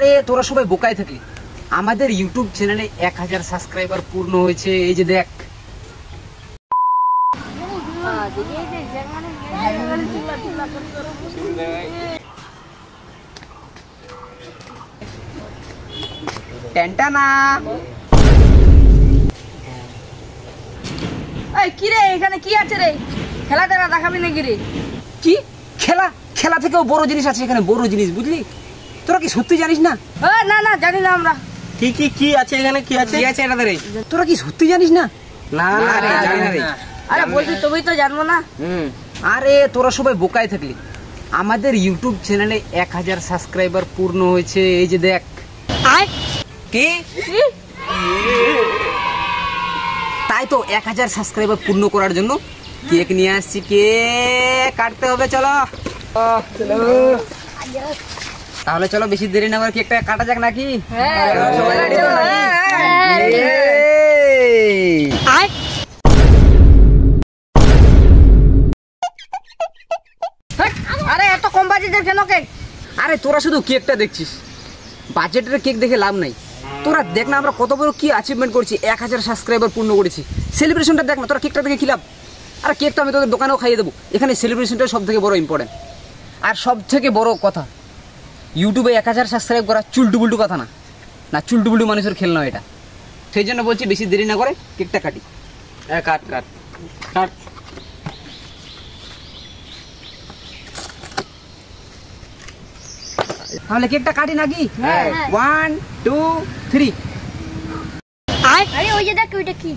আরে তোরা সবাই বোকায় থাকলি। আমাদের ইউটিউব চ্যানেলে 1000 সাবস্ক্রাইবার পূর্ণ হয়েছে। এই যে দেখ। টেনটানা এই কি রে, এখানে কি আছে রে? খেলা টেলা দেখাবি নাকি রে? কি খেলা? খেলা থেকেও বড় জিনিস আছে এখানে, বড় জিনিস, বুঝলি? তোরা কি সত্যি জানিস না? না না, জানি না আমরা। কি কি কি আছে এখানে? কি আছে? কি আছে এটাতে রে? তোরা কি সত্যি জানিস না? না না রে, জানি না রে। আরে বলছি তবেই তো জানবো না। আরে তোরা সবাই বোকায় থাকলি। আমাদের ইউটিউব চ্যানেলে 1000 সাবস্ক্রাইবার পূর্ণ হয়েছে। এই যে দেখ। কি? তাই তো 1000 সাবস্ক্রাইবার পূর্ণ করার জন্য কেক নিয়ে আসছি। কেক কাটতে হবে, চলো। তাহলে চলো, বেশি দেরি না করে কেকটা কাটা যাক নাকি? সবাই ready তো নাকি? আরে এত কম বাজেটের কেন কেক? আরে তোরা শুধু কেকটা দেখছিস, বাজেটের কেক দেখে লাভ নাই। তোরা দেখ না আমরা কত বড় কি অ্যাচিভমেন্ট করছি, 1000 সাবস্ক্রাইবার পূর্ণ করেছি। সেলিব্রেশনটা দেখ না, তোরা কেকটা দেখে কি লাভ? আর কেকটা আমি তোদের দোকানেও খাইয়ে দেবো। এখানে সেলিব্রেশনটা সব থেকে বড় ইম্পর্টেন্ট। আর সব থেকে বড় কথা, ইউটিউবে 1000 সাবস্ক্রাইব করা চুলটুবুলটু কথা না, না চুলটুবুলটু মানুষের খেল নয় এটা। সেই জন্য বলছি বেশি দেরি না করে কেকটা কাটি। কাট কাট কাট। তাহলে কেকটা কাটি নাকি? হ্যাঁ। 1 2 3। আরে ওই যে দেখ ওইটা কি?